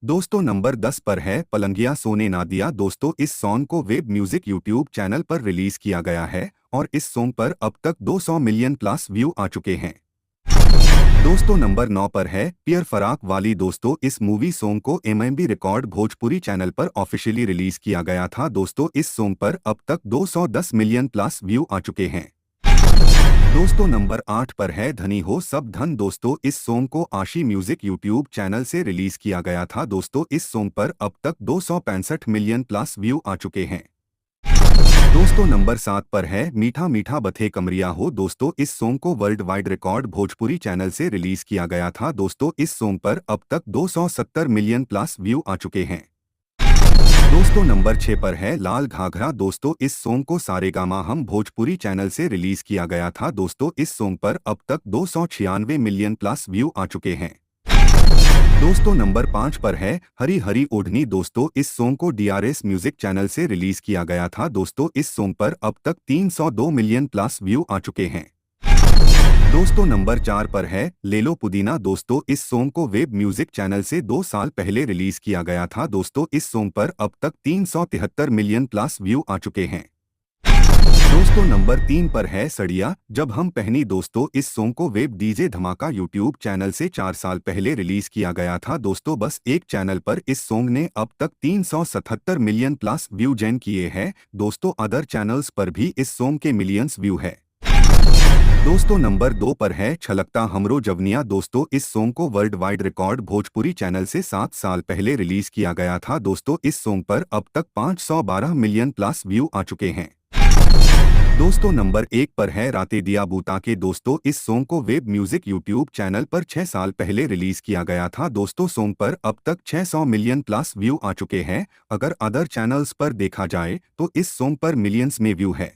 दोस्तों नंबर 10 पर है पलंगिया सोने ना दिया। दोस्तों इस सॉन्ग को वेब म्यूजिक यूट्यूब चैनल पर रिलीज किया गया है और इस सॉन्ग पर अब तक 200 मिलियन प्लस व्यू आ चुके हैं। दोस्तों नंबर 9 पर है पियर फराक वाली। दोस्तों इस मूवी सॉन्ग को एमएमबी रिकॉर्ड भोजपुरी चैनल पर ऑफिशियली रिलीज किया गया था। दोस्तों इस सॉन्ग पर अब तक 210 मिलियन प्लस व्यू आ चुके हैं। दोस्तों नंबर 8 पर है धनी हो सब धन। दोस्तों इस सॉन्ग को आशी म्यूजिक यूट्यूब चैनल से रिलीज किया गया था। दोस्तों इस सॉन्ग पर अब तक 265 मिलियन प्लस व्यू आ चुके हैं। दोस्तों नंबर 7 पर है मीठा मीठा बथे कमरिया हो। दोस्तों इस सॉन्ग को world wide record Bhojpuri channel से रिलीज किया गया था। दोस्तों इस सॉन्ग पर अब तक 270 मिलियन प्लस व्यू आ चुके हैं। दोस्तों नंबर 6 पर है लाल घाघरा। दोस्तों इस सॉन्ग को सारेगामा हम भोजपुरी चैनल से रिलीज किया गया था। दोस्तों इस सॉन्ग पर अब तक 296 मिलियन प्लस व्यू आ चुके हैं। दोस्तों नंबर 5 पर है हरी हरी ओढ़नी। दोस्तों इस सॉन्ग को डीआरएस म्यूजिक चैनल से रिलीज किया गया था। दोस्तों इस सॉन्ग पर अब तक 302 मिलियन प्लस व्यू आ चुके हैं। दोस्तों नंबर 4 पर है ले लो पुदीना। दोस्तों इस सॉन्ग को वेब म्यूजिक चैनल से 2 साल पहले रिलीज किया गया था। दोस्तों इस सॉन्ग पर अब तक 373 मिलियन प्लस व्यू आ चुके हैं। दोस्तों नंबर 3 पर है सड़िया जब हम पहनी। दोस्तों इस सॉन्ग को वेब डीजे धमाका यूट्यूब चैनल से 4 साल पहले रिलीज किया गया था। दोस्तों बस एक चैनल पर इस सॉन्ग ने अब तक 377 मिलियन प्लस व्यू जेन किए हैं। दोस्तों अदर चैनल्स पर भी इस सॉन्ग के मिलियंस व्यू है। दोस्तों नंबर 2 पर है छलकता हमरो जवनिया। दोस्तों इस सॉन्ग को world wide record Bhojpuri channel से 7 साल पहले रिलीज किया गया था। दोस्तों इस सॉन्ग पर अब तक 512 मिलियन प्लस व्यू आ चुके हैं। दोस्तों नंबर 1 पर है राते दिया बूता के। दोस्तों इस सॉन्ग को वेब म्यूजिक यूट्यूब चैनल पर 6 साल पहले रिलीज किया गया था। दोस्तों सॉन्ग पर अब तक 600 मिलियन प्लस व्यू आ चुके हैं। अगर अदर चैनल्स पर देखा जाए तो इस सॉन्ग पर मिलियंस में व्यू है।